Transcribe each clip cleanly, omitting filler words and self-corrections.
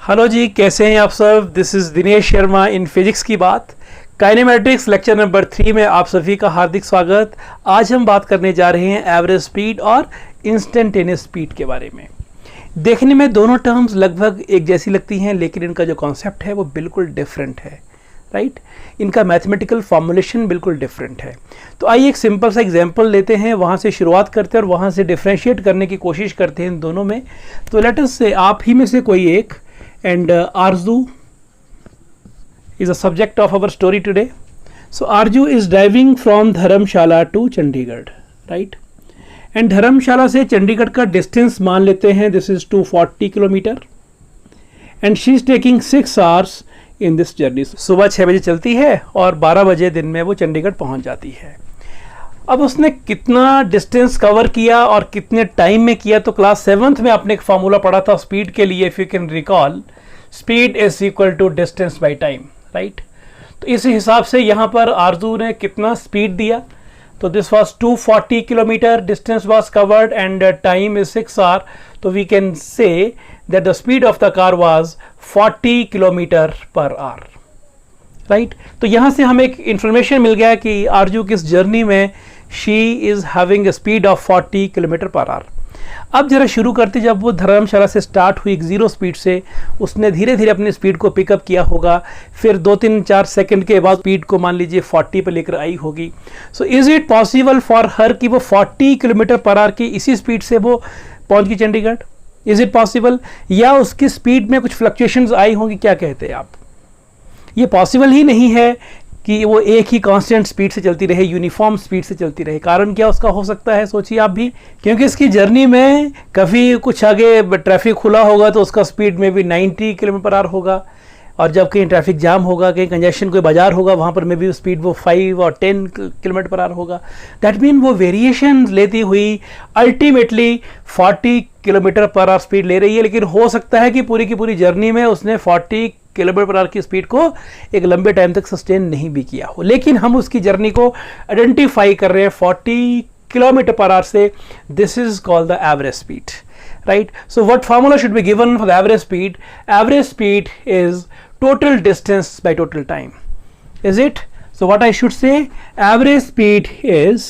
Hello जी, कैसे हैं आप सब। This is Dinesh Sharma in physics की बात काइनेमेटिक्स लेक्चर नंबर 3 में आप सभी का हार्दिक स्वागत। आज हम बात करने जा रहे हैं एवरेज स्पीड और इंस्टेंटेनियस स्पीड के बारे में। देखने में दोनों टर्म्स लगभग एक जैसी लगती हैं, लेकिन इनका जो कॉन्सेप्ट है वो बिल्कुल डिफरेंट है, राइट। इनका मैथमेटिकल फॉर्मुलेशन बिल्कुल डिफरेंट है। तो आइए एक सिंपल सा एग्जांपल लेते हैं, वहाँ से शुरुआत करते हैं और वहाँ से डिफ्रेंशिएट करने की कोशिश करते हैं इन दोनों में। तो लेट अस से आप ही में से कोई एक, and Arzu is a subject of our story today. So Arzu is driving from Dharamshala to Chandigarh, right? And Dharamshala से चंडीगढ़ का डिस्टेंस मान लेते हैं, this is 240 kilometre, and she is taking 6 hours in this journey. सुबह 6 बजे चलती है और 12 बजे दिन में वो चंडीगढ़ पहुंच जाती है। अब उसने कितना डिस्टेंस कवर किया और कितने टाइम में किया, तो क्लास 7th में आपने एक फार्मूला पढ़ा था स्पीड के लिए, if you can recall, speed is equal to distance by time, right. तो इस हिसाब से यहाँ पर आरजू ने कितना स्पीड दिया, तो this was 240 kilometre, distance was covered and time is 6 hour. तो we can say that the speed of the car was 40 kilometre per hour, right. तो यहाँ से हमें एक इंफॉर्मेशन मिल गया कि आरजू किस जर्नी में she is having a speed of 40 kilometre per our. अब जरा शुरू करते, जब वो धर्मशाला से स्टार्ट हुई 0 स्पीड से, उसने धीरे धीरे अपनी स्पीड को पिकअप किया होगा, फिर 2-3-4 सेकंड के बाद स्पीड को मान लीजिए 40 पे लेकर आई होगी। So is it possible for her कि वो 40 किलोमीटर पर आवर की इसी स्पीड से वो पहुंच गई चंडीगढ़? इज इट पॉसिबल, या उसकी स्पीड में कुछ फ्लक्चुएशंस आई होंगी? क्या कहते हैं आप? ये पॉसिबल ही नहीं है कि वो एक ही कांस्टेंट स्पीड से चलती रहे, यूनिफॉर्म स्पीड से चलती रहे। कारण क्या उसका हो सकता है, सोचिए आप भी। क्योंकि इसकी जर्नी में कभी कुछ आगे ट्रैफिक खुला होगा तो उसका स्पीड में भी 90 किलोमीटर पर आवर होगा, और जब कहीं ट्रैफिक जाम होगा, कहीं कंजेशन कोई बाजार होगा, वहाँ पर में भी स्पीड वो 5 और 10 किलोमीटर पर आवर होगा। दैट मीन वो वेरिएशन लेती हुई ultimately 40 kilometre per our speed ले रही है। लेकिन हो सकता है कि पूरी की पूरी जर्नी में उसने 40 किलोमीटर पर आवर की स्पीड को एक लंबे टाइम तक सस्टेन नहीं भी किया हो, लेकिन हम उसकी जर्नी को आइडेंटिफाई कर रहे हैं 40 किलोमीटर पर आवर से। This is called the average speed, right? So what formula should be given for the average speed? Average speed is total distance by total time, is it? So what I should say, average speed is,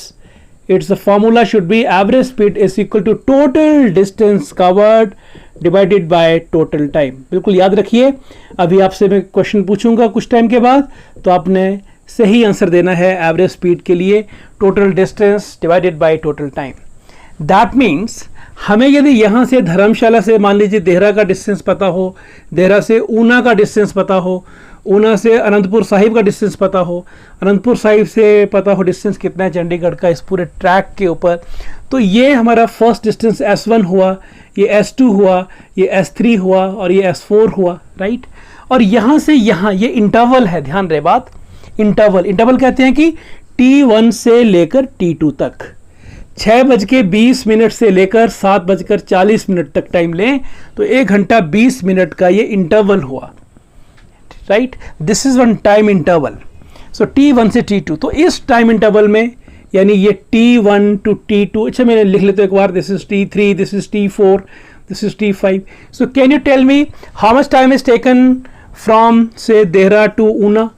its the formula should be average speed is equal to total distance covered divided by total time. बिल्कुल याद रखिए, अभी आपसे मैं question पूछूंगा कुछ time के बाद, तो आपने सही आंसर देना है एवरेज स्पीड के लिए, total distance divided by total time. That means हमें यदि यहाँ से धर्मशाला से मान लीजिए देहरा का डिस्टेंस पता हो, देहरा से ऊना का डिस्टेंस पता हो, ऊना से अनंतपुर साहिब का डिस्टेंस पता हो, अनंतपुर साहिब से पता हो डिस्टेंस कितना है चंडीगढ़ का इस पूरे ट्रैक के ऊपर, तो ये हमारा फर्स्ट डिस्टेंस S1 हुआ, ये S2 हुआ, ये S3 हुआ और ये S4 हुआ, राइट। और यहाँ से यहाँ ये इंटरवल है, ध्यान रहे बात, इंटरवल कहते हैं कि T1 से लेकर T2 तक 6:20 से लेकर 7:40 तक टाइम लें तो 1 घंटा 20 मिनट का ये इंटरवल हुआ, right. This is one time interval. So T1 से T2, तो इस टाइम इंटरवल में यानी ये T1 टू T2, अच्छा मैंने लिख लेता हूं एक बार, this is T3, this is T4, this is T5। So can you tell me how much time is taken from say Dehra to Una?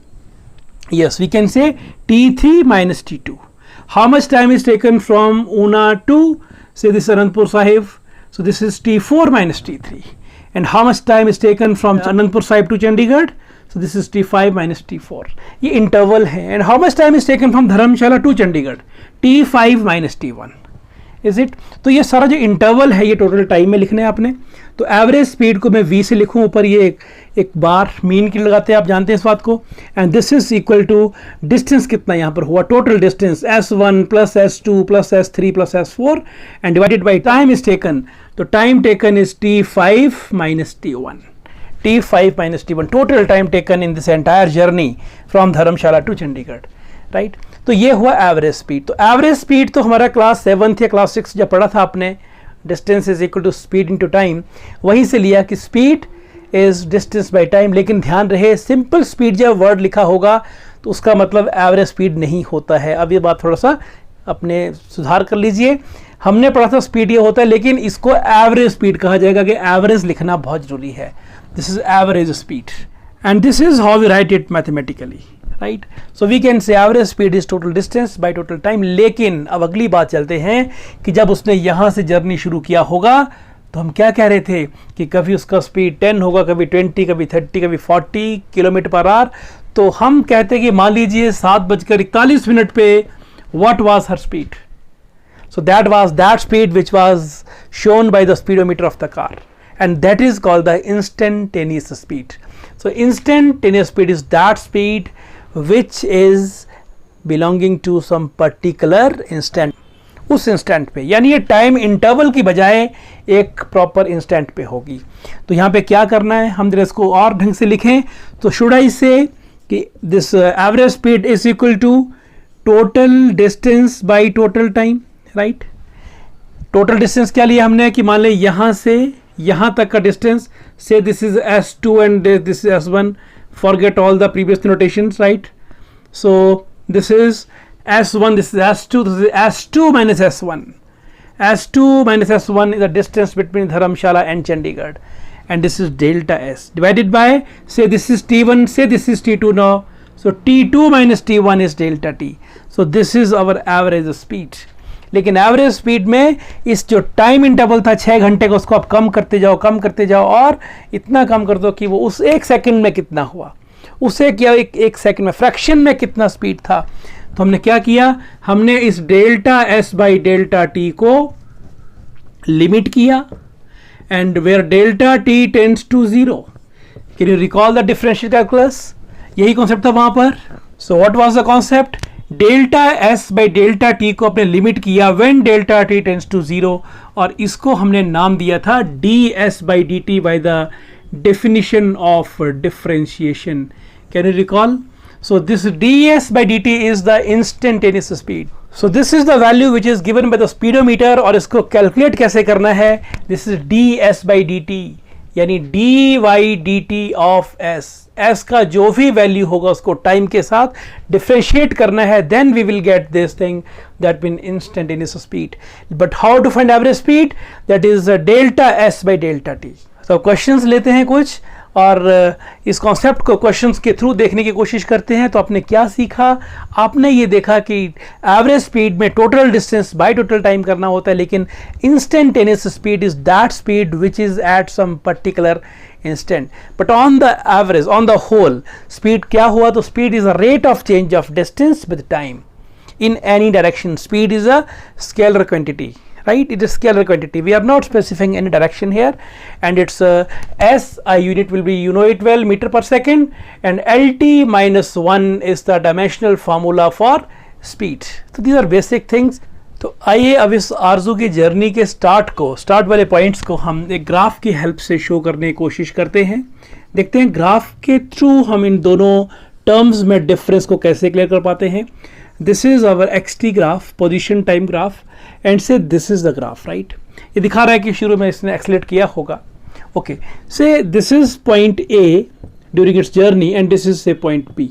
Yes, we can say T3 minus T2. How much time is taken from Una to say this Anandpur Sahib? So this is T4 minus T3. And how much time is taken from Anandpur Sahib to Chandigarh? So this is T5 minus T4. ये interval है. And how much time is taken from Dharamshala to Chandigarh? T5 minus T1. Is it? तो ये सारा जो interval है ये total time में लिखना है आपने। तो एवरेज स्पीड को मैं V से लिखूं, ऊपर ये एक बार मीन की लगाते हैं, आप जानते हैं इस बात को। And this is equal to distance कितना यहाँ पर हुआ, total distance S1 plus S2 plus S3 plus S4 and divided by time is taken. तो time taken is T5 minus T1, T5 minus T1, total time taken in this entire journey from Dharamshala to Chandigarh, right. तो ये हुआ average speed. तो average speed तो हमारा class 7th या class 6 जब पढ़ा था आपने, distance is equal to speed into time, वहीं से लिया कि speed is distance by time. लेकिन ध्यान रहे, सिंपल स्पीड जब वर्ड लिखा होगा तो उसका मतलब एवरेज स्पीड नहीं होता है। अब ये बात थोड़ा सा अपने सुधार कर लीजिए। हमने पढ़ा था स्पीड ये होता है, लेकिन इसको एवरेज स्पीड कहा जाएगा कि एवरेज लिखना बहुत जरूरी है. This is average speed and this is how we write it mathematically, right. So we can say average speed is total distance by total time. लेकिन अब अगली बात चलते हैं कि जब उसने यहां से जर्नी शुरू किया होगा तो हम क्या कह रहे थे कि कभी उसका स्पीड 10 होगा, कभी 20, कभी 30, कभी 40 किलोमीटर पर आवर. तो हम कहते हैं कि मान लीजिए 7:41 पे what was her speed? So that was that speed which was shown by the speedometer of the car, and that is called the instantaneous speed. So instantaneous speed is that speed which is belonging to some particular instant. उस instant पे, यानी ये time interval की बजाय एक proper instant पे होगी. तो यहाँ पे क्या करना है, हम जरा इसको और ढंग से लिखें तो शुड आई से कि this average speed is equal to total distance by total time, right. Total distance क्या लिया हमने कि मान लें यहाँ से यहाँ तक का डिस्टेंस, से this is S2 and this is S1, forget all the previous notations, right. So this is S1, this is S2, this is S2 minus S1. S2 minus S1 is the distance between Dharamshala and Chandigarh, and this is delta S divided by, say this is T1, say this is T2 now, so T2 minus T1 is delta T. So this is our average speed. लेकिन average speed में इस जो time interval था 6 घंटे का, उसको आप कम करते जाओ और इतना कम कर दो कि वो उस एक सेकंड में कितना हुआ, उसे क्या एक सेकंड में फ्रैक्शन में कितना स्पीड था. तो हमने क्या किया, हमने इस delta S by delta T को लिमिट किया, and where delta T tends to 0. Can you recall the differential calculus? यही कॉन्सेप्ट था वहां पर. So what was the concept? Delta S by delta T को आपने लिमिट किया when delta T tends to 0, और इसको हमने नाम दिया था D S by D T by the definition of differentiation. Can you recall? So this ds by dt is the instantaneous speed. So this is the value which is given by the speedometer, और इसको calculate कैसे करना है? This is ds by dt, यानी dy dt of s. s का जो भी value होगा उसको टाइम के साथ डिफरेंशिएट करना है, then we will get this thing that mean instantaneous speed. But how to find average speed? That is delta s by delta t. तो क्वेश्चंस लेते हैं कुछ, और इस कॉन्सेप्ट को क्वेश्चंस के थ्रू देखने की कोशिश करते हैं. तो आपने क्या सीखा? आपने ये देखा कि एवरेज स्पीड में total distance by total time करना होता है, लेकिन instantaneous speed is that speed which is at some particular instant. But on the average, on the whole speed क्या हुआ? तो speed is a rate of change of distance with time in any direction. Speed is a scalar quantity, right? It is scalar quantity. We are not specifying any direction here, and its SI unit will be, you know it well, meter per second, and LT minus 1 is the dimensional formula for speed. So these are basic things. तो आइए अब इस आरजू की journey के start वाले points को हम एक ग्राफ की हेल्प से शो करने की कोशिश करते हैं. देखते हैं ग्राफ के थ्रू हम इन दोनों टर्म्स में डिफरेंस को कैसे क्लियर कर पाते हैं. This is our xt graph, position time graph, and say this is the graph, right? ये दिखा रहा है कि शुरू में इसने एक्सेलेरेट किया होगा. Okay, say this is point A during its journey and this is say point B,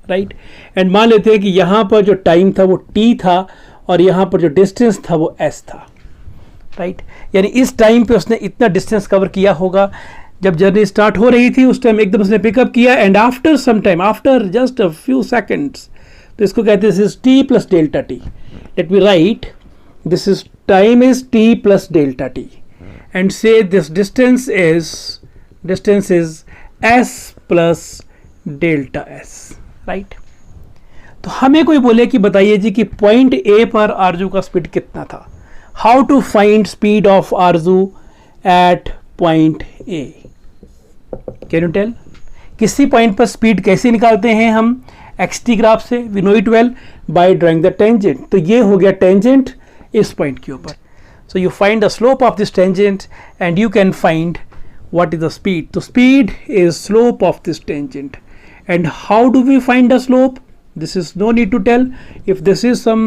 right? And मान लेते हैं कि यहाँ पर जो टाइम था वो t था और यहाँ पर जो डिस्टेंस था वो s था, right? यानी इस टाइम पे उसने इतना डिस्टेंस कवर किया होगा. जब जर्नी स्टार्ट हो रही थी उस टाइम एकदम उसने पिकअप किया, and after some time, after just a few seconds, तो इसको कहते हैं this is T plus delta T. Let me write, this is time is T plus delta T, and say this distance is S plus delta S, right. तो हमें कोई बोले कि बताइए जी कि पॉइंट ए पर आरजू का स्पीड कितना था. How to find speed of आरजू at point A? Can you tell? किसी पॉइंट पर स्पीड कैसे निकालते हैं हम? xt ग्राफ से. We know it well by drawing the tangent. तो ये हो गया टेंजेंट इस पॉइंट के ऊपर. So you find the slope of this tangent and you can find what is the speed. तो speed is slope of this tangent. And how do we find the slope? This is no need to tell. If this is some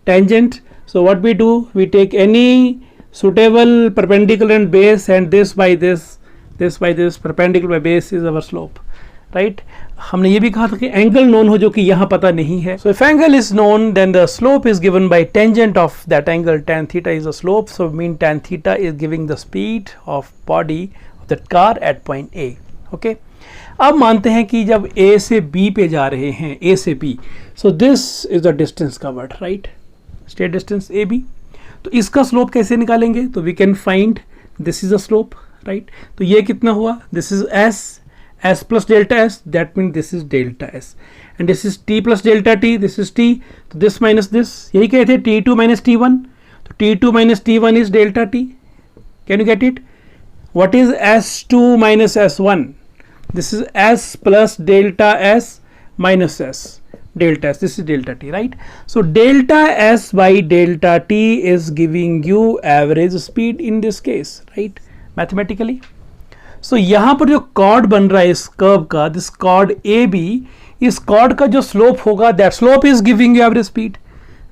tangent, so what we do, we take any suitable perpendicular and base, and this by this by this, perpendicular by base is our slope, right हमने ये भी कहा था कि angle known हो जो कि यहाँ पता नहीं है. So if angle is known then the slope is given by tangent of that angle. tan theta is the slope, so mean tan theta is giving the speed of body of that car at point A. okay? अब मानते हैं कि जब A से B पे जा रहे हैं, A से B, so this is the distance covered, right? Straight distance AB. तो इसका स्लोप कैसे निकालेंगे? तो we can find this is a slope, right? तो ये कितना हुआ? This is S, S plus delta S, that mean this is delta S, and this is T plus delta T, this is T, तो this minus this, यही कहते हैं T two minus T one, तो T two minus T one is delta T. Can you get it? What is S two minus S one? This is S plus delta S minus s, delta s, this is delta t, right? So delta s by delta t is giving you average speed in this case, right? Mathematically. So यहाँ पर जो chord बन रहा है इस curve का, this chord AB, इस chord का जो slope होगा, that slope is giving you average speed,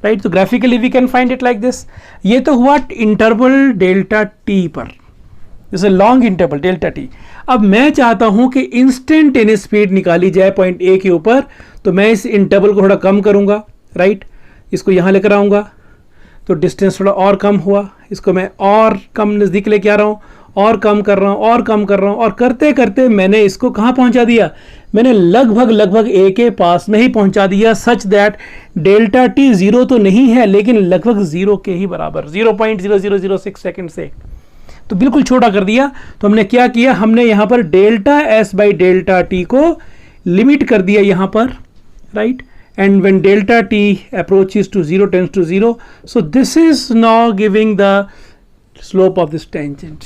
right? So graphically we can find it like this. ये तो हुआ interval delta t पर, this is a long interval delta t. अब मैं चाहता हूं कि इंस्टेंटेनियस स्पीड निकाली जाए पॉइंट ए के ऊपर, तो मैं इस इंटरवल को थोड़ा कम करूंगा, राइट? इसको यहां लेकर आऊंगा तो डिस्टेंस थोड़ा और कम हुआ, इसको मैं और कम नज़दीक लेके आ रहा हूं, और कम कर रहा हूं, और कम कर रहा हूं, और करते करते मैंने इसको कहां पहुंचा दिया? मैंने लगभग ए के पास में ही पहुंचा दिया, such that delta T zero तो नहीं है लेकिन लगभग जीरो के ही बराबर, 0.0006 सेकेंड से, तो बिल्कुल छोटा कर दिया. तो हमने क्या किया? हमने यहां पर delta S by delta T को लिमिट कर दिया यहां पर, right? And when delta T approaches to 0 tends to 0, so this is now giving the slope of this tangent,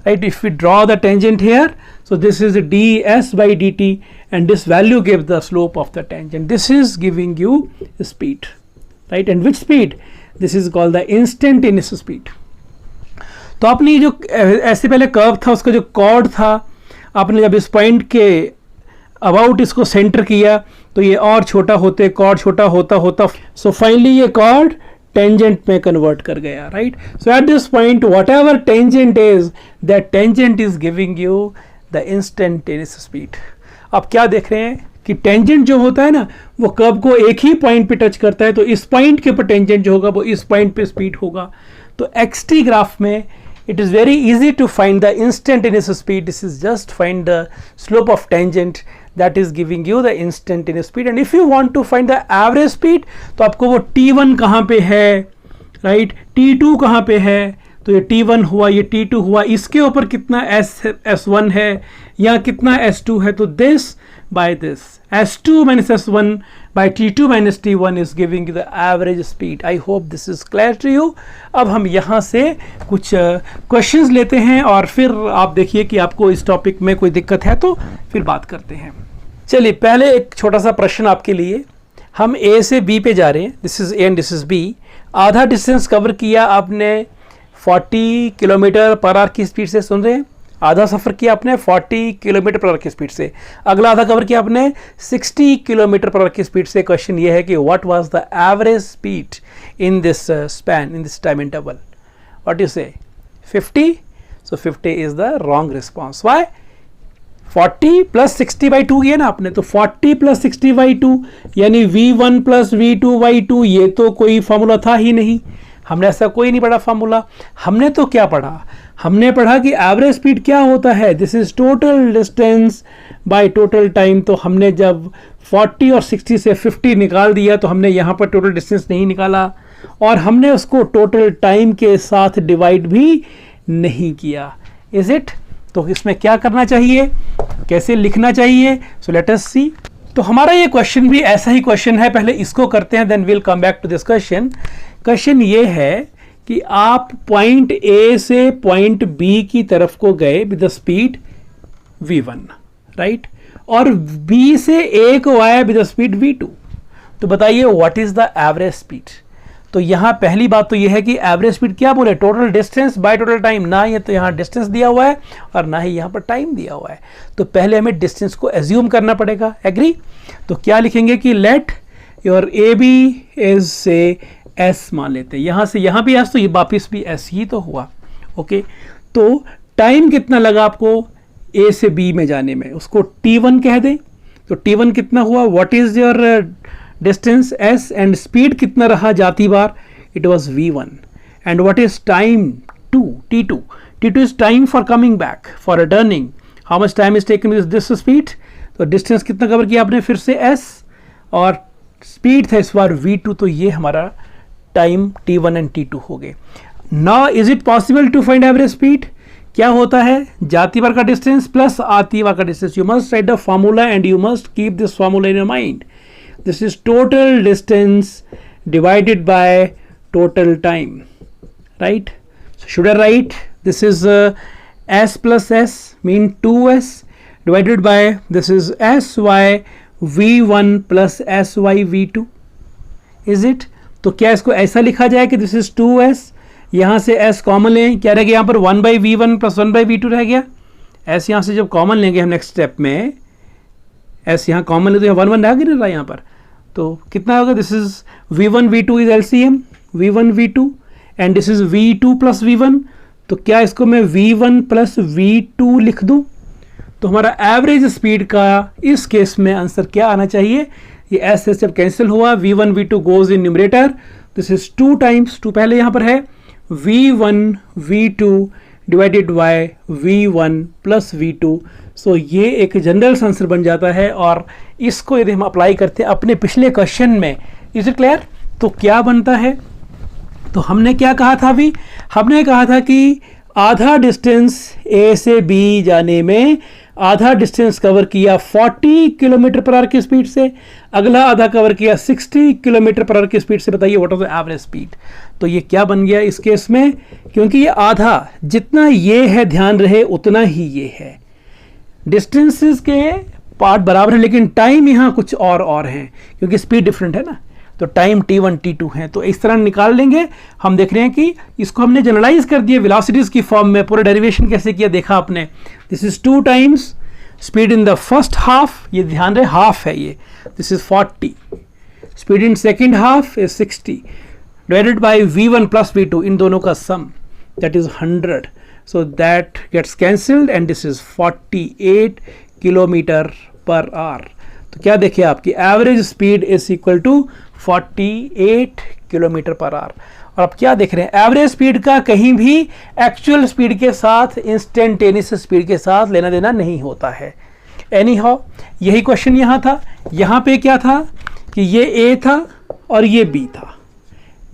right? If we draw the tangent here, so this is ds by dt and this value gives the slope of the tangent. This is giving you speed, right? And which speed? This is called the instantaneous speed. तो आपने जो ऐसे पहले curve था उसका जो cord था, आपने जब इस पॉइंट के अबाउट इसको सेंटर किया तो ये और छोटा होते, कॉर्ड छोटा होता होता, सो फाइनली ये कॉर्ड टेंजेंट में कन्वर्ट कर गया, right? So at this point what ever tangent is, that tangent is giving you the instantaneous speed. आप क्या देख रहे हैं कि टेंजेंट जो होता है ना वो कर्व को एक ही पॉइंट पे टच करता है, तो इस पॉइंट के ऊपर टेंजेंट जो होगा वो इस पॉइंट पे स्पीड होगा. तो एक्सटी ग्राफ में it is very easy to find the instantaneous speed. This is just find the slope of tangent that is giving you the instantaneous speed. And if you want to find the average speed, तो आपको वो t1 कहाँ पे है, right? t2 कहाँ पे है? तो ये t1 हुआ, ये t2 हुआ, इसके ऊपर कितना s1 है, यहाँ कितना s2 है, तो this by this s2 minus s1 by t2 minus t1 is giving you the average speed. I hope this is clear to you. अब हम यहाँ से कुछ क्वेश्चंस लेते हैं और फिर आप देखिए कि आपको इस टॉपिक में कोई दिक्कत है तो फिर बात करते हैं. चलिए पहले एक छोटा सा प्रश्न आपके लिए. हम A से B पे जा रहे हैं, this is A and this is B. आधा डिस्टेंस कवर किया आपने 40 किलोमीटर पर आवर की स्पीड से, सुन रहे हैं? आधा सफ़र किया आपने 40 किलोमीटर पर आवर की स्पीड से, अगला आधा कवर किया आपने 60 किलोमीटर पर आवर की स्पीड से. क्वेश्चन ये है कि what was the average speed in this span, in this time interval? What you से? 50? सो 50 is the wrong response. Why? 40 plus 60 by 2 किया ना आपने, तो 40 प्लस 60 बाई 2 यानी V1 प्लस V2 बाई 2. ये तो कोई फॉर्मूला था ही नहीं, हमने ऐसा कोई नहीं पढ़ा फार्मूला. हमने तो क्या पढ़ा? हमने पढ़ा कि एवरेज स्पीड क्या होता है, this is total distance by total time. तो हमने जब 40 और 60 से 50 निकाल दिया तो हमने यहाँ पर टोटल डिस्टेंस नहीं निकाला और हमने उसको टोटल टाइम के साथ डिवाइड भी नहीं किया. Is it? तो इसमें क्या करना चाहिए, कैसे लिखना चाहिए? सो लेट अस सी. तो हमारा ये क्वेश्चन भी ऐसा ही क्वेश्चन है, पहले इसको करते हैं then will come back to this question. Question ये है कि आप पॉइंट A से पॉइंट B की तरफ को गए with the speed V1, right? और B से A को आया विद द स्पीड V2. तो बताइए what is the average speed? तो यहाँ पहली बात तो यह है कि एवरेज स्पीड क्या बोले? Total distance by total time. ना ये तो यहाँ डिस्टेंस दिया हुआ है और ना ही यहाँ पर टाइम दिया हुआ है, तो पहले हमें डिस्टेंस को एज्यूम करना पड़ेगा. एग्री? तो क्या लिखेंगे कि लेट योर AB इज से S मान लेते हैं. यहाँ से यहाँ भी S, तो ये वापिस भी S ही तो हुआ. ओके, तो टाइम कितना लगा आपको? ए से बी में जाने में, उसको T1 कह दें। तो T1 कितना हुआ, what is your distance S, एंड स्पीड कितना रहा जाती बार, it was V1, and what is time 2, T2 is time for coming back, for returning, how much time is taken with this speed. तो डिस्टेंस कितना cover किया आपने फिर से S, और स्पीड था इस बार V2, तो ये हमारा टाइम T1 एंड T2 हो गए। Now is it possible to find average speed. क्या होता है, जाती बार का डिस्टेंस प्लस आती बार का distance. You must write the formula and you must keep this formula in your mind. This is total distance divided by total time, right. Should I right this is S plus S mean 2S divided by this is SY V1 plus SY V2, is it। तो क्या इसको ऐसा लिखा जाए कि this is 2S, यहाँ से S common लें, क्या रह गया यहाँ पर 1/V1 प्लस 1/V2 रह गया। S यहाँ से जब कॉमन लेंगे हम नेक्स्ट स्टेप में, S यहाँ कॉमन ले तो यहाँ 1 रह गया यहाँ पर, तो कितना होगा, this is V1 V2 is LCM V1 V2 and this is V2 plus V1। तो क्या इसको मैं V1 प्लस V2 लिख दूँ, तो हमारा एवरेज स्पीड का इस केस में आंसर क्या आना चाहिए, ये S जब कैंसिल हुआ V1 V2 goes in numerator, this is 2 times 2 पहले यहाँ पर है V1 V2 divided by V1 plus V2। सो ये एक जनरल आंसर बन जाता है, और इसको यदि हम अप्लाई करते हैं अपने पिछले क्वेश्चन में, इज इट क्लियर। तो क्या बनता है, तो हमने क्या कहा था अभी, हमने कहा था कि आधा डिस्टेंस A से B जाने में आधा डिस्टेंस कवर किया 40 किलोमीटर पर आवर की स्पीड से, अगला आधा कवर किया 60 किलोमीटर पर आवर की स्पीड से। बताइए what was the average speed. तो ये क्या बन गया इस केस में, क्योंकि ये आधा जितना ये है ध्यान रहे उतना ही ये है, डिस्टेंसेस के पार्ट बराबर है लेकिन टाइम यहाँ कुछ और है, क्योंकि स्पीड डिफरेंट है ना। तो टाइम T1 T2 है, तो इस तरह निकाल लेंगे। हम देख रहे हैं कि इसको हमने जनरलाइज कर दिया वेलोसिटीज की फॉर्म में। पूरा डेरिवेशन कैसे किया देखा आपने, this is 2 times speed in the first half, ये ध्यान रहे हाफ है ये, this is 40, speed in second half is 60 divided by V1 plus V2, इन दोनों का sum that is 100, so that gets cancelled and this is 48 kilometre per hour. तो क्या देखिए आपकी average speed is equal to 48 kilometre per hour. और अब क्या देख रहे हैं, एवरेज स्पीड का कहीं भी एक्चुअल स्पीड के साथ, इंस्टेंटेनियस स्पीड के साथ लेना देना नहीं होता है। एनी हाउ यही क्वेश्चन यहाँ था। यहाँ पे क्या था कि ये A था और ये B था,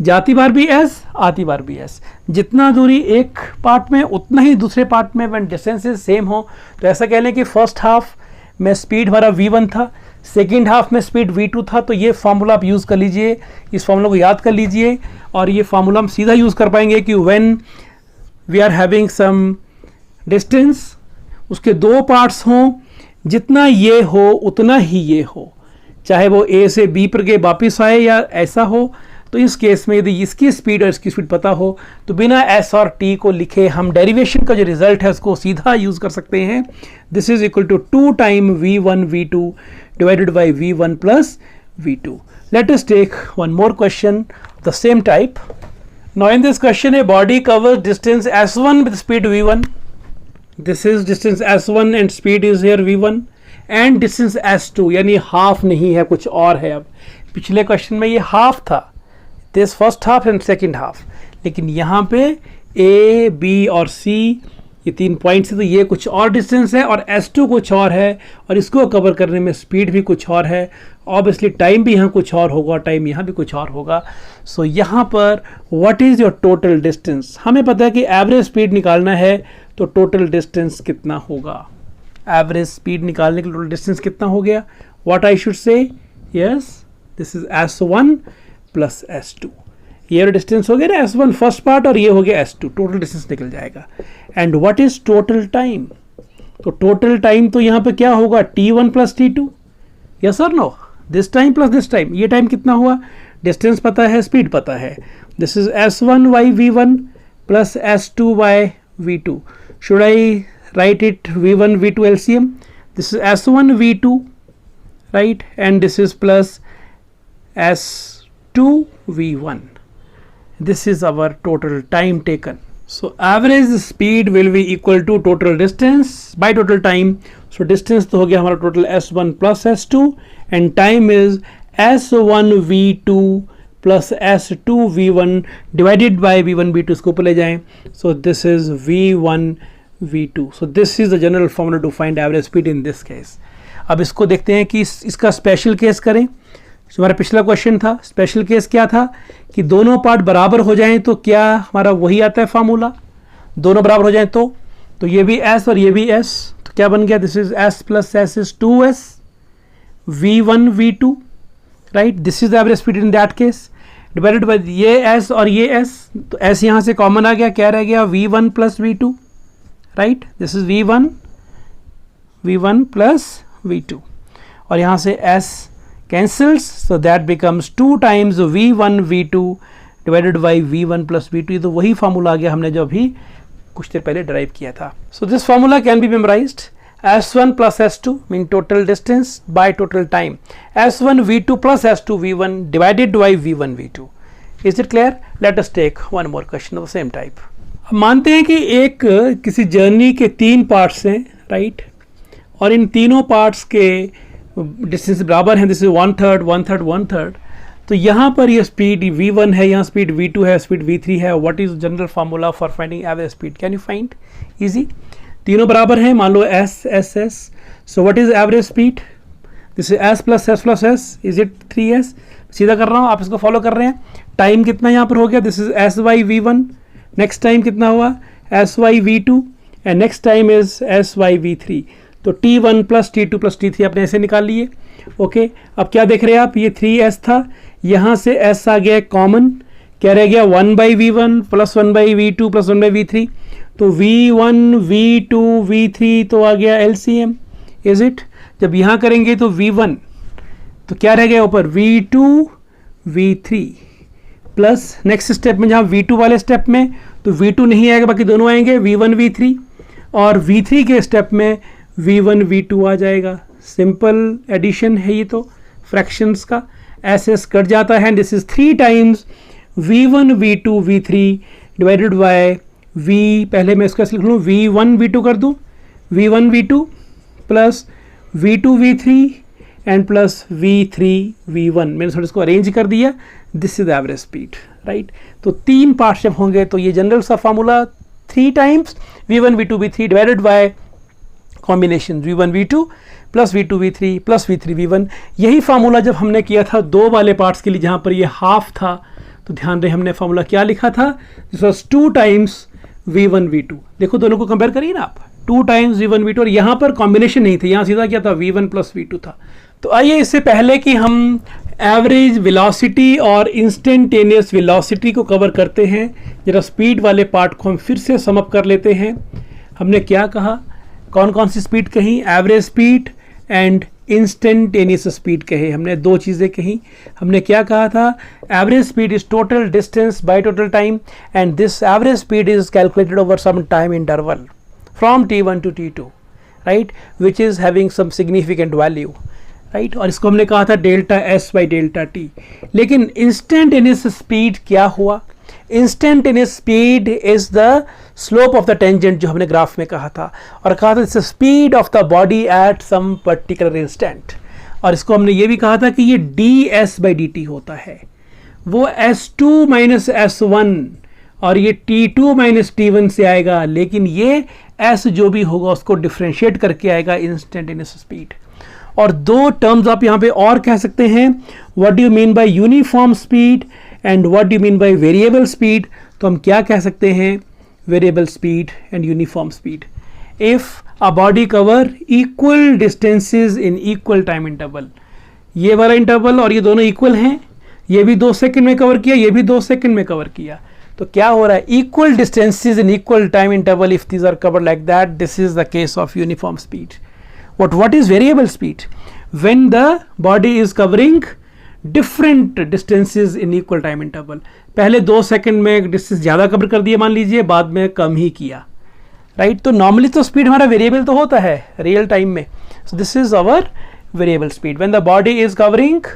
जाती बार भी S आती बार भी S, जितना दूरी एक पार्ट में उतना ही दूसरे पार्ट में व्हेन डिस्टेंसेस सेम हो। तो ऐसा कह लें कि फर्स्ट हाफ में स्पीड हमारा V1 था, सेकेंड हाफ में स्पीड V2 था। तो ये फार्मूला आप यूज़ कर लीजिए, इस फार्मूला को याद कर लीजिए, और ये फार्मूला हम सीधा यूज़ कर पाएंगे कि when we are having some distance, उसके 2 पार्ट्स हों, जितना ये हो उतना ही ये हो, चाहे वो A से B पर के वापिस आए या ऐसा हो। तो इस केस में यदि इसकी स्पीड और इसकी स्पीड पता हो तो बिना S और T को लिखे हम डेरिवेशन का जो रिजल्ट है उसको सीधा यूज़ कर सकते हैं। This is equal to 2 time V1 V2 divided by V1 plus V2. Let us take one more question, the same type. Now in this question, a body covers distance S1 with speed V1. This is distance S1 and speed is here V1, and distance S2 यानी half नहीं है, कुछ और है। अब पिछले question में ये हाफ था, this first half and second half, लेकिन यहाँ पे A, B और C ये 3 पॉइंट्स है, तो ये कुछ और डिस्टेंस है और S2 कुछ और है, और इसको कवर करने में स्पीड भी कुछ और है। ऑब्वियसली टाइम भी यहाँ कुछ और होगा, टाइम यहाँ भी कुछ और होगा। सो यहाँ पर what is your total distance, हमें पता है कि एवरेज स्पीड निकालना है, तो टोटल डिस्टेंस कितना होगा, एवरेज स्पीड निकालने के लिए टोटल डिस्टेंस कितना हो गया, what I should say, yes this is S1 plus S2, ये डिस्टेंस हो गया ना S1 फर्स्ट पार्ट, और ये हो गया S2, टोटल डिस्टेंस निकल जाएगा। And what is total time, तो टोटल टाइम तो यहाँ पे क्या होगा T1 प्लस T2, यस और no, this time plus this time, ये टाइम कितना हुआ, डिस्टेंस पता है, स्पीड पता है, this is S1 by V1 plus S2 by V2। Should I write it V1 V2 LCM, this is S1 V2 right, and this is plus S2 V1. This is our total time taken. So average speed will be equal to total distance by total time. So distance तो हो गया हमारा total s1 plus s2 and time is s1 v2 plus s2 v1 divided by v1 v2 इसको ऊपर ले जाएं. So this is v1 v2. So this is the general formula to find average speed in this case. अब इसको देखते हैं कि इसका स्पेशल केस करें. जो हमारा पिछला क्वेश्चन था, स्पेशल केस क्या था कि दोनों पार्ट बराबर हो जाएं तो क्या हमारा वही आता है फार्मूला, दोनों बराबर हो जाएं तो ये भी s और ये भी s, तो क्या बन गया, this is s plus s is 2s v1 v2, right. This is the average speed in that case divided by ये s और ये s, तो s यहाँ से कॉमन आ गया, क्या रह गया v1 plus v2, right. This is v1 plus v2 और यहाँ से s cancels, so that becomes 2 times v1 v2 divided by v1 plus v2. तो वही फार्मूला आ गया हमने जो अभी कुछ देर पहले ड्राइव किया था. So this formula can be memorized. s1 plus s2 mean total distance by total time. s1 v2 plus s2 v1 divided by v1 v2. Is it clear? Let us take one more question of the same type. अब मानते हैं कि एक किसी journey के 3 parts हैं, right, और इन तीनों पार्ट्स के डिस्टेंस बराबर हैं. This is 1/3 1/3 1/3. तो यहाँ पर ये स्पीड v1 है, यहाँ स्पीड v2 है, स्पीड v3 है. What is general formula for finding average speed? Can you find? Easy. तीनों बराबर हैं, मान लो s s s. So what is average speed? This is s plus s plus s. Is it 3s? सीधा कर रहा हूँ, आप इसको फॉलो कर रहे हैं. टाइम कितना यहाँ पर हो गया? This is s y v1. Next time कितना हुआ? s y v2 and next time is s y v3. तो t1 plus t2 plus t3 आपने ऐसे निकाल लिए. ओके, अब क्या देख रहे हैं आप, ये 3s था, यहाँ से s आ गया कॉमन, क्या रह गया 1/v1 plus 1/v2 plus 1/v3. तो v1 v2 v3 तो आ गया LCM. Is it? जब यहाँ करेंगे तो v1 तो क्या रह गया ऊपर v2 v3 plus next step में, जहाँ v2 वाले स्टेप में तो v2 नहीं आएगा, बाकी दोनों आएंगे v1 v3, और v3 के स्टेप में v1 v2 आ जाएगा. सिंपल एडिशन है ये तो फ्रैक्शंस का. एस कट जाता है. This is 3 times v1 v2 v3 divided by v, पहले मैं इसका लिख लूँ v1 v2 कर दूँ, v1 v2 plus v2 v3 and plus v3 v1. मैंने थोड़ा इसको अरेंज कर दिया. This is average speed, right. तो 3 पार्ट्स जब होंगे तो ये जनरल सा formula 3 times v1 v2 v3 divided by combination v1 v2 plus v2 v3 plus v3 v1. यही फार्मूला जब हमने किया था 2 वाले पार्ट्स के लिए जहाँ पर ये हाफ था, तो ध्यान रहे हमने फार्मूला क्या लिखा था, this was 2 times v1 v2. देखो दोनों को कंपेयर करिए ना आप, 2 टाइम्स v1 v2, और यहाँ पर कॉम्बिनेशन नहीं था, यहाँ सीधा क्या था v1 प्लस v2 था. तो आइए इससे पहले कि हम एवरेज वेलोसिटी और इंस्टेंटेनियस वेलोसिटी को कवर करते हैं, जरा स्पीड वाले पार्ट को हम फिर से सम अप कर लेते हैं. हमने क्या कहा, कौन कौन सी स्पीड कही? Average speed and instantaneous speed कहे. हमने 2 चीज़ें कही. हमने क्या कहा था, average speed is total distance by total time and this average speed is calculated over some time interval from t1 to t2, right, which is having some significant value, right. और इसको हमने कहा था delta s by delta t. लेकिन instantaneous speed क्या हुआ? Instantaneous speed is the slope of the tangent, जो हमने ग्राफ में कहा था, और कहा था it's speed of the body at some particular instant. और इसको हमने ये भी कहा था कि ये ds बाई dt होता है. वो s2 माइनस s1 और ये t2 माइनस t1 से आएगा, लेकिन ये s जो भी होगा उसको डिफ्रेंशिएट करके आएगा इंस्टेंटेनियस स्पीड. और 2 टर्म्स आप यहाँ पे और कह सकते हैं, what do you mean by uniform speed and what do you mean by variable speed. तो हम क्या कह सकते हैं, variable speed and uniform speed. If a body cover equal distances in equal time interval, ये वाला इंटरवल और ये दोनों इक्वल हैं, ये भी 2 सेकंड में कवर किया, ये भी 2 सेकंड में कवर किया, तो क्या हो रहा है, equal distances in equal time interval. If these are covered like that, this is the case of uniform speed. what is variable speed? When the body is covering different distances in equal time interval. पहले 2 second में distance ज़्यादा cover कर दिया मान लीजिए, बाद में कम ही किया, राइट. तो नॉर्मली तो स्पीड हमारा वेरिएबल तो होता है रियल टाइम में. So this is our variable speed when the body is covering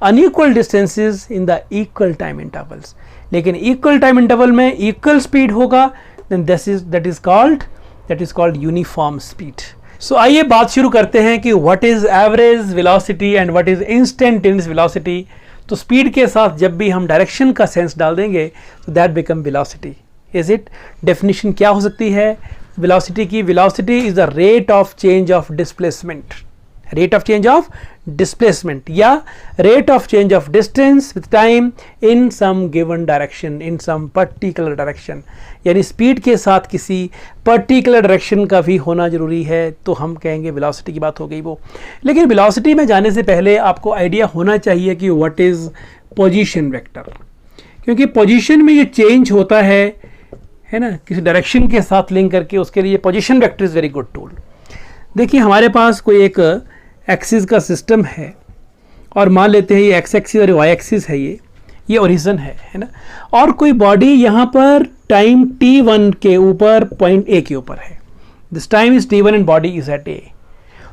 unequal distances in the equal time intervals. लेकिन इक्वल टाइम इंटरवल में इक्वल स्पीड होगा, then that is called uniform speed. So आइए बात शुरू करते हैं कि what is average velocity and what is instantaneous velocity. तो स्पीड के साथ जब भी हम डायरेक्शन का सेंस डाल देंगे तो that become velocity. Is it? Definition क्या हो सकती है वेलोसिटी की? Velocity is the rate of change of displacement, rate of change of displacement या rate of change of distance with time in some given direction, in some particular direction. यानी speed के साथ किसी पर्टिकुलर डायरेक्शन का भी होना जरूरी है तो हम कहेंगे वेलोसिटी की बात हो गई वो. लेकिन वेलोसिटी में जाने से पहले आपको आइडिया होना चाहिए कि व्हाट इज पोजीशन वेक्टर, क्योंकि पोजीशन में ये चेंज होता है ना, किसी डायरेक्शन के साथ लिंक करके. उसके लिए position vector is very good tool. देखिए हमारे पास कोई एक एक्सिस का सिस्टम है और मान लेते हैं ये एक्स एक्सिस और वाई एक्सिस है, ये ओरिजिन है ना, और कोई बॉडी यहाँ पर टाइम t1 के ऊपर पॉइंट ए के ऊपर है. This time is t1 and body is at A.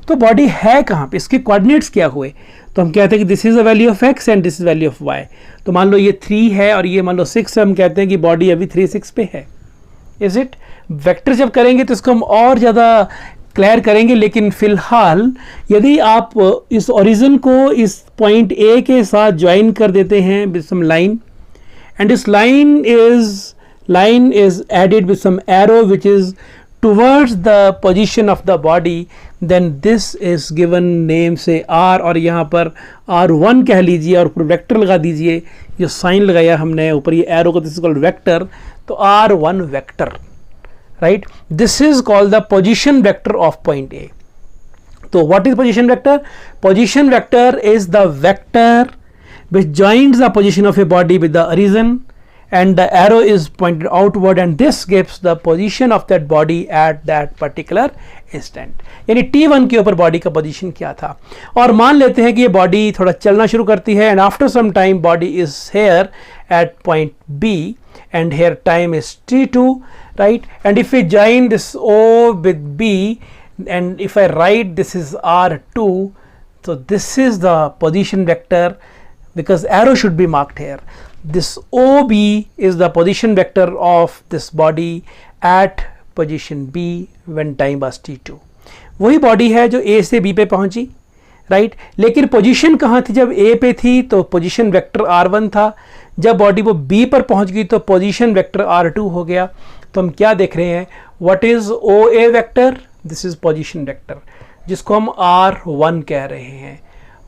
तो बॉडी है कहाँ पे, इसके कोऑर्डिनेट्स क्या हुए? तो हम कहते हैं कि this is the value of x and this is value of y. तो मान लो ये 3 है और ये मान लो 6 है, हम कहते हैं कि बॉडी अभी 3 6 पे है. Is it? वेक्टर जब करेंगे तो इसको हम और ज़्यादा क्लियर करेंगे, लेकिन फिलहाल यदि आप इस ओरिजिन को इस पॉइंट ए के साथ ज्वाइन कर देते हैं with some line, and this line is added with some arrow which is towards the position of the body, then this is given name से r, और यहाँ पर r1 कह लीजिए और वेक्टर लगा दीजिए. जो साइन लगाया हमने ऊपर ये एरो को, दिस इज कॉल्ड वेक्टर. तो r1 vector, right? This is called the position vector of point A. So what is position vector? Position vector is the vector which joins the position of a body with the origin, and the arrow is pointed outward, and this gives the position of that body at that particular instant. यानी t1 के ऊपर body का position क्या था. और मान लेते हैं कि ये बॉडी थोड़ा चलना शुरू करती है, and after some time body is here at point B and here time is t2, right? And if we join this O with B and if I write this is r2, so this is the position vector because arrow should be marked here. This OB is the position vector of this body at position B when time was t2. वही body है जो A से B पे पहुंची, right? लेकिन position कहाँ थी? जब A पे थी तो पोजीशन वेक्टर r1 था. जब बॉडी वो B पर पहुंच गई तो पोजीशन वेक्टर r2 हो गया. तो हम क्या देख रहे हैं? What is OA vector? This is position vector जिसको हम r1 कह रहे हैं.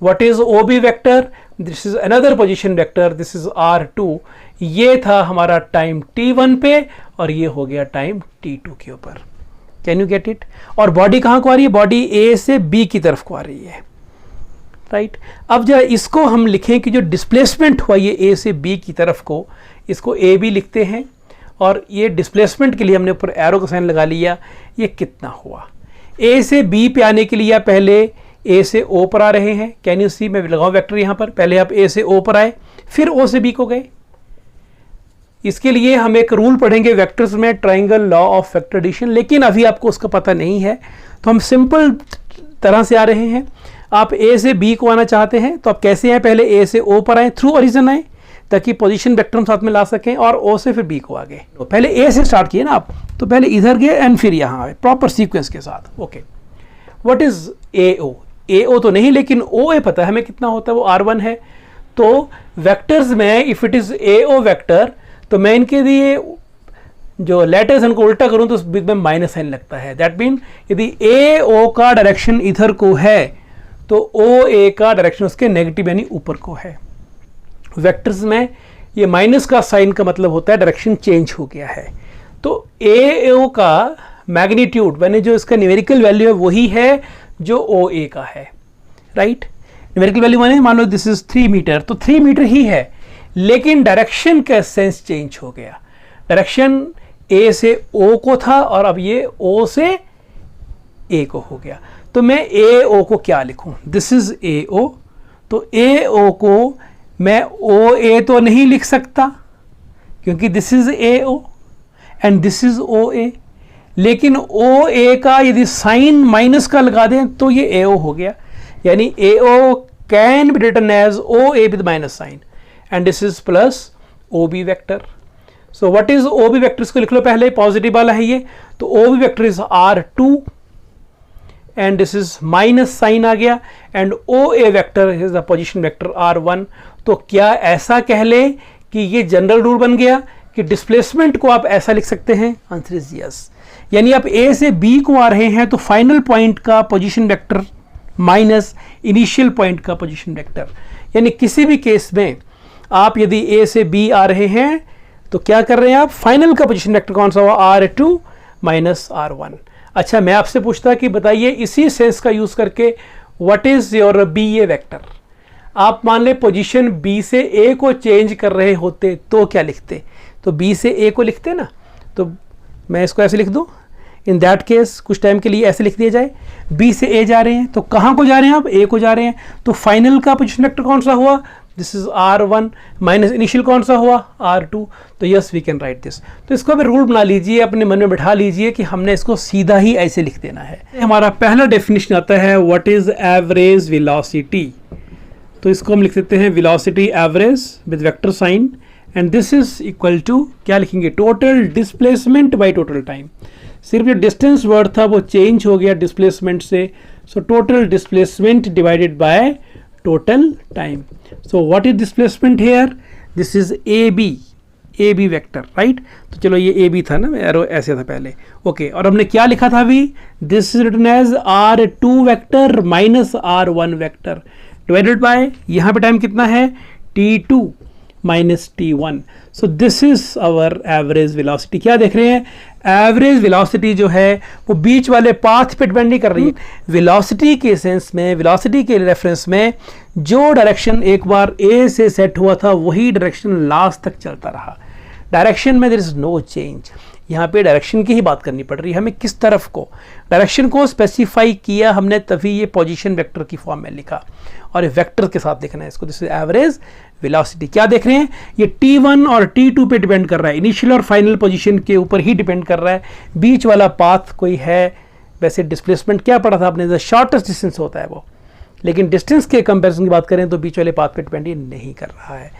What is OB vector? This is another position vector, this is r2. ये था हमारा टाइम t1 पे और ये हो गया टाइम t2 के ऊपर. Can you get it? और बॉडी कहाँ को आ रही है? बॉडी A से B की तरफ को आ रही है, राइट? अब जब इसको हम लिखें कि जो डिस्प्लेसमेंट हुआ ये A से B की तरफ को, इसको AB लिखते हैं और ये डिस्प्लेसमेंट के लिए हमने ऊपर एरो का साइन लगा लिया. ये कितना हुआ? A से B पे आने के लिए या पहले A से O पर आ रहे हैं. Can you see? मैं लगाऊं वेक्टर यहाँ पर. पहले आप A से O पर आए, फिर O से B को गए. इसके लिए हम एक रूल पढ़ेंगे वेक्टर्स में, triangle law of vector addition, लेकिन अभी आपको उसका पता नहीं है तो हम सिंपल तरह से आ रहे हैं. आप A से B को आना चाहते हैं तो आप कैसे आए? पहले A से O पर आए, थ्रू ओरिजिन आए ताकि पोजीशन वेक्टर हम साथ में ला सकें, और O से फिर B को आ गए. तो पहले A से स्टार्ट किए ना आप, तो पहले इधर गए एंड फिर यहाँ आए प्रॉपर सीक्वेंस के साथ. Okay, what is AO? AO तो नहीं, लेकिन OA पता है हमें कितना होता है, वो R1 है. तो वेक्टर्स में if it is AO vector तो मैं इनके लिए जो लेटर्स उनको उल्टा करूं तो बिग में माइनस साइन लगता है. दैट मीन यदि AO का डायरेक्शन इधर को है तो OA का डायरेक्शन उसके नेगेटिव यानी ऊपर को है. वेक्टर्स में ये माइनस का साइन का मतलब होता है डायरेक्शन चेंज हो गया है. तो AO का मैग्नीट्यूड यानी जो इसका न्यूमेरिकल वैल्यू है वही है जो OA का है, राइट? न्यूमेरिकल वैल्यू माने मान लो दिस इज 3 मीटर, तो 3 मीटर ही है, लेकिन डायरेक्शन का सेंस चेंज हो गया. डायरेक्शन A से O को था और अब ये O से A को हो गया. तो मैं AO को क्या लिखूं? This is AO. तो AO को मैं OA तो नहीं लिख सकता क्योंकि this is AO and this is OA, लेकिन OA का यदि साइन माइनस का लगा दें तो ये AO हो गया. यानी AO can be written as OA with minus sign, and this is plus OB vector. So what is O B vector, इसको लिख लो पहले, पॉजिटिव वाला है ये, तो O B vector is R2 and this is minus sign आ गया, and O A vector is the position vector R1। तो क्या ऐसा कह ले कि ये जनरल रूल बन गया कि डिस्प्लेसमेंट को आप ऐसा लिख सकते हैं? Answer is yes. यानी आप ए से बी को आ रहे हैं तो फाइनल पॉइंट का position vector minus initial point का पोजीशन वेक्टर, यानी किसी भी केस में आप यदि ए से बी आ रहे हैं तो क्या कर रहे हैं आप? फाइनल का पोजीशन वेक्टर कौन सा हुआ? R2 minus R1। अच्छा, मैं आपसे पूछता कि बताइए इसी सेंस का यूज करके what is your B A vector. आप मान ले पोजीशन बी से ए को चेंज कर रहे होते तो क्या लिखते? तो बी से ए को लिखते ना, तो मैं इसको ऐसे लिख दूं, इन दैट केस कुछ टाइम के लिए ऐसे लिख दिया जाए, बी से ए जा रहे हैं तो कहाँ को जा रहे हैं आप? ए को जा रहे हैं, तो फाइनल का पोजीशन वेक्टर कौन सा हुआ? This is R1 minus initial कौन सा हुआ? R2। तो yes we can write this. तो इसको अब रूल बना लीजिए, अपने मन में बैठा लीजिए कि हमने इसको सीधा ही ऐसे लिख देना है। हमारा पहला डेफिनेशन आता है व्हाट इज एवरेज वेलोसिटी। तो इसको हम लिख देते हैं velocity average with vector sign, and this is equal to क्या लिखेंगे? Total displacement by total time. सिर्फ जो डिस्टेंस वर्ड था वो चेंज हो गया डिस्प्लेसमेंट से, so total displacement divided by total time. So what is displacement here? This is A B vector, right. तो चलो ये ए बी था ना, एरो ऐसे था पहले, ओके। और हमने क्या लिखा था अभी? This is written as R2 vector minus R1 vector divided by, यहाँ पे टाइम कितना है? T2 minus T1। So this is our average velocity. क्या देख रहे हैं? एवरेज वेलोसिटी जो है वो बीच वाले पाथ पे डिपेंड नहीं कर रही है। वेलोसिटी के सेंस में, वेलोसिटी के रेफरेंस में जो डायरेक्शन एक बार ए से सेट हुआ था वही डायरेक्शन लास्ट तक चलता रहा। डायरेक्शन में देयर इज नो चेंज। यहाँ पे डायरेक्शन की ही बात करनी पड़ रही है हमें, किस तरफ को डायरेक्शन को स्पेसिफाई किया हमने, तभी ये पोजीशन वेक्टर की फॉर्म में लिखा, और ये वेक्टर के साथ लिखना है इसको। This is average velocity. क्या देख रहे हैं? ये T1 और T2 पे डिपेंड कर रहा है, इनिशियल और फाइनल पोजीशन के ऊपर ही डिपेंड कर रहा है। बीच वाला पाथ कोई है, वैसे डिस्प्लेसमेंट क्या पढ़ा था आपने? द शॉर्टेस्ट डिस्टेंस होता है वो, लेकिन डिस्टेंस के कंपैरिजन की बात करें तो बीच वाले पाथ पे डिपेंड नहीं कर रहा है।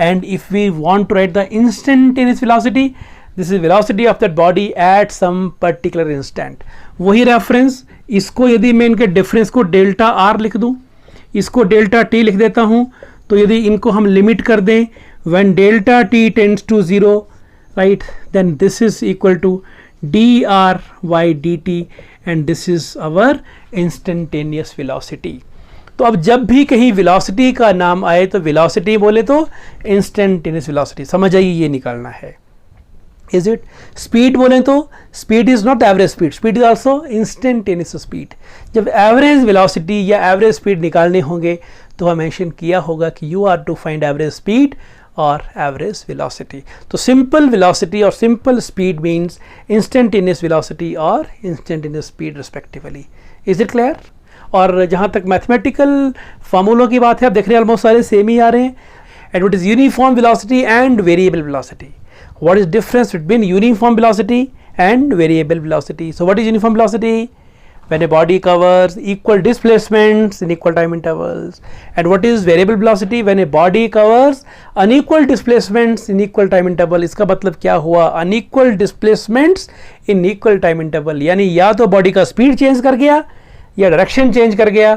And if we want to write the instantaneous velocity, this is velocity of that body at some particular instant. वही रेफरेंस, इसको यदि मैं इनके डिफरेंस को डेल्टा आर लिख दूं, इसको डेल्टा टी लिख देता हूं, तो यदि इनको हम लिमिट कर दें when delta T tends to zero, right, then this is equal to D R by D T, and this is our instantaneous velocity. तो अब जब भी कहीं वेलोसिटी का नाम आए तो वेलोसिटी बोले तो इंस्टेंटेनियस वेलोसिटी, समझ आइए ये निकालना है। Is it? स्पीड बोले तो speed is not average speed, speed is also instantaneous speed. जब एवरेज वेलोसिटी या एवरेज स्पीड निकालने होंगे तो हम मेंशन किया होगा कि you are to find average speed और एवरेज वेलोसिटी। तो सिंपल वेलोसिटी और simple speed means instantaneous velocity और instantaneous speed respectively. Is it clear? और जहाँ तक मैथमेटिकल फार्मूलों की बात है, आप देख रहे हैं ऑलमोस्ट सारे सेम ही आ रहे हैं। And what is uniform velocity and variable velocity? What is difference between uniform velocity and variable velocity? So what is uniform velocity? When a body covers equal displacements in equal time intervals. And what is variable velocity? When a body covers unequal displacements in equal time interval. इसका मतलब क्या हुआ? unequal displacements in equal time interval, यानी या तो body का speed change कर गया या डायरेक्शन चेंज कर गया,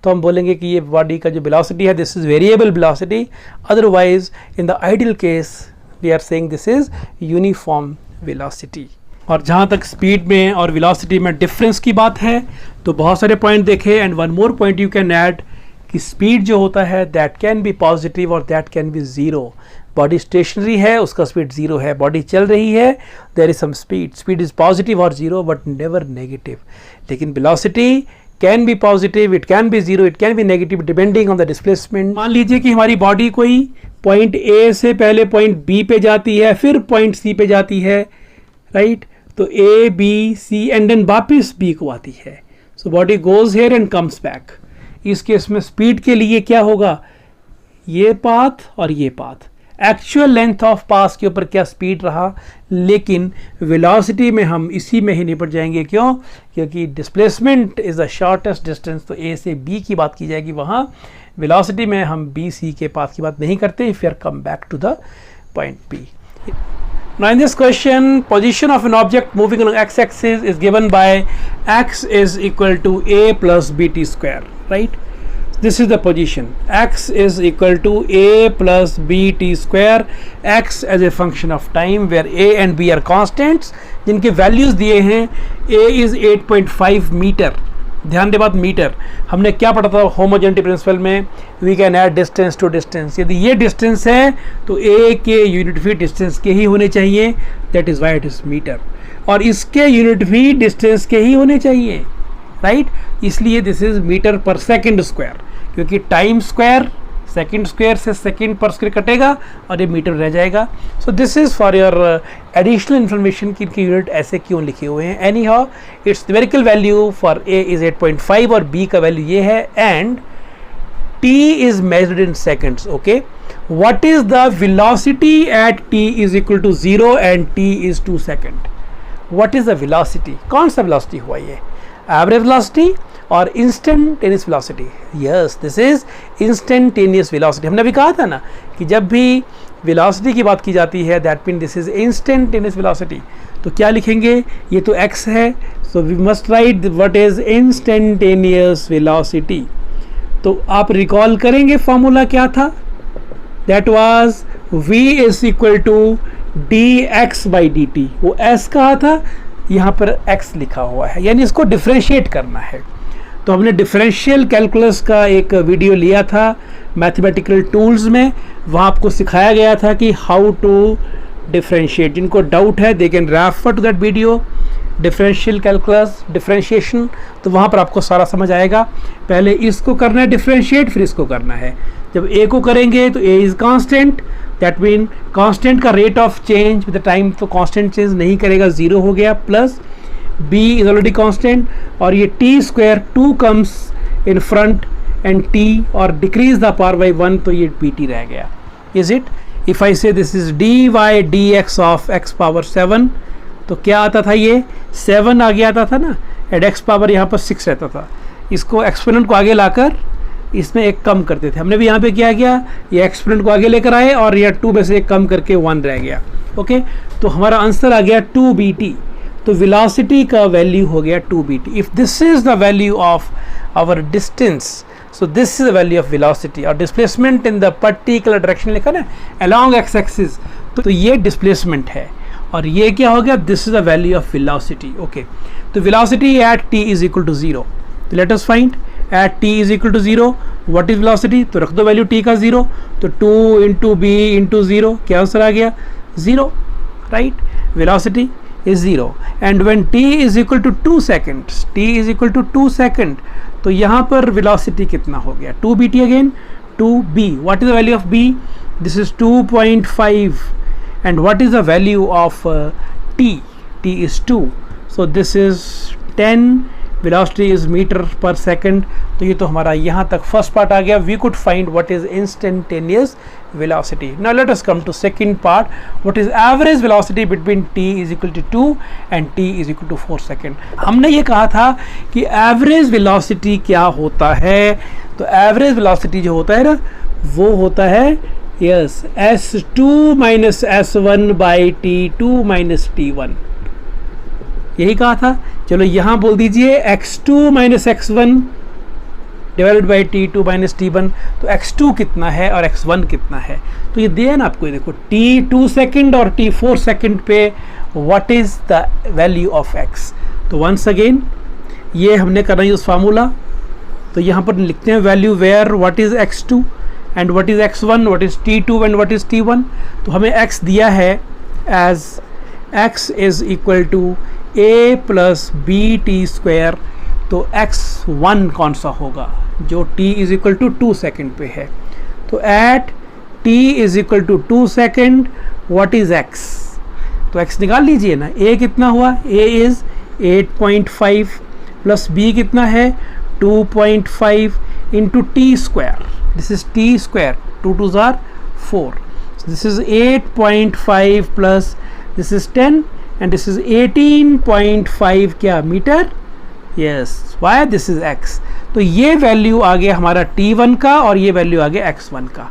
तो हम बोलेंगे कि ये बॉडी का जो वेलोसिटी है this is variable velocity. Otherwise in the ideal case we are saying this is uniform velocity। और जहाँ तक स्पीड में और वेलोसिटी में डिफरेंस की बात है तो बहुत सारे पॉइंट देखे, and one more point you can add कि स्पीड जो होता है दैट कैन बी पॉजिटिव और that can be zero. Body stationary है, उसका स्पीड ज़ीरो है, बॉडी चल रही है, there is some speed, speed is positive और ज़ीरो बट नेवर नेगेटिव। लेकिन velocity can be positive, it can be zero, it can be negative depending on the displacement. मान लीजिए कि हमारी बॉडी कोई पॉइंट ए से पहले पॉइंट बी पे जाती है, फिर पॉइंट सी पे जाती है, राइट, तो A B C and then वापस बी को आती है। So body goes here and comes back. इस केस में स्पीड के लिए क्या होगा? ये पाथ और ये path, actual length of path के ऊपर क्या स्पीड रहा, लेकिन वेलोसिटी में हम इसी में ही निपट जाएंगे। क्यों? क्योंकि displacement is the shortest distance, तो ए से बी की बात की जाएगी वहाँ। वेलोसिटी में हम बी सी के पाथ की बात नहीं करते। If you are come back to the point B. Now in this question, position of an object moving along x-axis is given by x is equal to a plus bt square, right? This is the position. X is equal to a plus bt square. X as a function of time, where a and b are constants, जिनके values दिए हैं. a is 8.5 metre. ध्यान दे बात, metre. हमने क्या पढ़ा था होमोजेनिटी प्रिंसिपल में? We can add distance to distance. यदि ये डिस्टेंस है तो ए के यूनिट फीट डिस्टेंस के ही होने चाहिए. That is why it is metre. और इसके यूनिट फीट डिस्टेंस के ही होने चाहिए, राइट? इसलिए दिस इज मीटर पर सेकेंड स्क्वायर, क्योंकि टाइम स्क्वायर सेकेंड स्क्वायर से सेकेंड पर स्क्वायर कटेगा और ये मीटर रह जाएगा. So this is for your additional information कि इनके यूनिट ऐसे क्यों लिखे हुए हैं. Any how it's numerical value for A is 8.5 और बी का वैल्यू ये है. And T is measured in seconds. Okay, what is the velocity at T is equal to 0 and T is 2 second. What is the velocity? कौन सा velocity हुआ ये? Average velocity और instantaneous velocity? Yes, this is instantaneous velocity. हमने अभी कहा था ना कि जब भी वेलोसिटी की बात की जाती है that mean this is instantaneous velocity. तो क्या लिखेंगे? ये तो x है, so we must write what is instantaneous velocity. तो आप रिकॉल करेंगे फॉर्मूला क्या था? That was v is equal to dx by dt. वो s कहा था, यहाँ पर x लिखा हुआ है, यानी इसको डिफ्रेंशिएट करना है. तो हमने डिफरेंशियल कैलकुलस का एक वीडियो लिया था मैथमेटिकल टूल्स में. वहाँ आपको सिखाया गया था कि हाउ टू डिफरेंशिएट. जिनको डाउट है they can refer to that video, differential calculus, differentiation. तो वहाँ पर आपको सारा समझ आएगा. पहले इसको करना है डिफरेंशिएट, फिर इसको करना है. जब a को करेंगे तो a is constant, that mean constant का rate of change with the time, तो कांस्टेंट चेंज नहीं करेगा, 0 हो गया. Plus b is already constant और ये t square 2 comes in front and t और decrease the power by 1, तो ये pt रह गया. Is it? If I say this is dy dx of x power 7, तो क्या आता था? ये 7 आगे आता था ना, एड x पावर यहाँ पर 6 रहता था. इसको एक्सपोनेंट को आगे लाकर इसमें एक कम करते थे. हमने भी यहाँ पे क्या किया? ये एक्सपोनेंट को आगे लेकर आए और यह 2 में से एक कम करके 1 रह गया. ओके, तो हमारा आंसर आ गया 2bt. तो वेलोसिटी का वैल्यू हो गया 2bt. If this is the value of our distance, so this is the value of velocity. और displacement in the particular direction लिखा ना, अलोंग एक्स एक्सिस, तो ये डिस्प्लेसमेंट है. और ये क्या हो गया? This is the value of velocity. Okay, तो velocity at t is equal to 0. तो let us find at t is equal to 0 what is velocity. तो रख दो वैल्यू t का 0. तो 2 इंटू बी इंटू 0, क्या आंसर आ गया? 0, right? Velocity is 0. and when t is equal to 2 seconds, t is equal to 2 second, तो यहाँ पर velocity कितना हो गया? 2bt again, 2b. what is the value of b? this is 2.5. and what is the value of t? t is 2, so this is 10. velocity is meter per second. तो ये तो हमारा यहाँ तक फर्स्ट पार्ट आ गया. we could find what is instantaneous velocity. now let us come to second part. what is average velocity between t is equal to 2 and t is equal to 4 second. हमने ये कहा था कि average velocity क्या होता है. तो average velocity जो होता है ना, वो होता है yes s2 minus s1 by t2 minus t1. यही कहा था. चलो यहाँ बोल दीजिए x2 minus x1 divided by t2 minus t1. तो x2 कितना है और x1 कितना है? तो ये दिया ना आपको, ये देखो t2 सेकेंड और t4 सेकेंड पे what is the value of x. तो वंस अगेन ये हमने करना यूज़ फार्मूला. तो यहाँ पर लिखते हैं value where what is x2 and what is x1, what is t2 and what is t1. तो हमें x दिया है as x is equal to a plus B T square. तो x1 कौन सा होगा? जो t is equal to 2 second पे है. तो at t is equal to 2 second what is x? तो x निकाल लीजिए ना. a कितना हुआ? a इज 8.5 प्लस b कितना है? 2.5 into T square. This is t square, 2 2s are 4. This is 8.5 plus this is 10 and this is 18.5 क्या metre? yes, why this is x. तो ये वैल्यू आ गया हमारा t1 का और ये वैल्यू आ गया x1 का.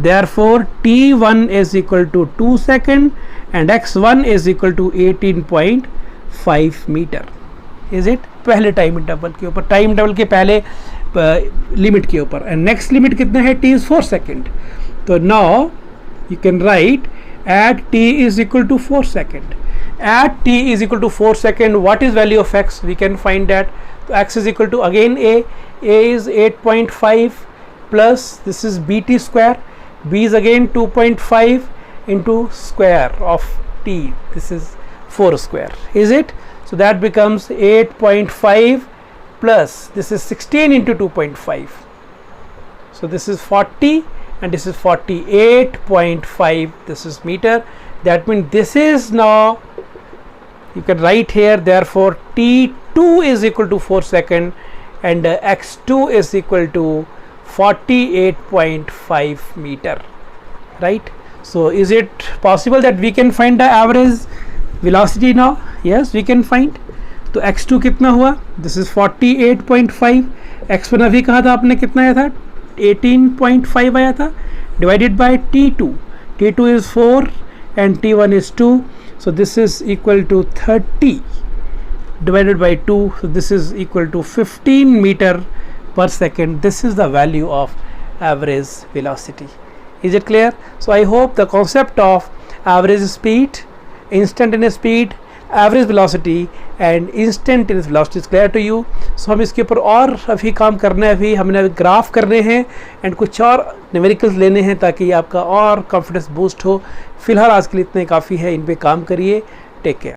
therefore t1 is equal to 2 second and x1 is equal to 18.5 metre. Is it? पहले टाइम इंटरवल के ऊपर, टाइम इंटरवल के पहले लिमिट के ऊपर. एंड नेक्स्ट लिमिट कितना है? t is 4 second. तो now you can write at t is equal to 4 second. At t is equal to 4 second, what is value of x? We can find that. So x is equal to again a is 8.5 plus this is bt square, b is again 2.5 into square of t, this is 4 square, is it? So that becomes 8.5 plus this is 16 into 2.5, so this is 40 and this is 48.5, this is meter. That means this is now, you can write here, therefore t2 is equal to 4 second and x2 is equal to 48.5 meter, right? So is it possible that we can find the average velocity now? Yes, we can find. तो x2 कितना हुआ? This is 48.5. x1 अभी कहा था आपने, कितना आया था? 18.5 आया था, divided by t2. t2 is 4 and t1 is 2, so this is equal to 30 divided by 2, so this is equal to 15 meter per second. This is the value of average velocity. Is it clear? So I hope the concept of average speed, instantaneous speed, average velocity and instantaneous velocity is clear to you. So हम इसके ऊपर और अभी काम करना है. अभी हमने अभी ग्राफ करने हैं एंड कुछ और न्यूमेरिकल्स लेने हैं ताकि आपका और कॉन्फिडेंस बूस्ट हो. फिलहाल आज के लिए इतना ही काफ़ी है. इन पे काम करिए. Take care.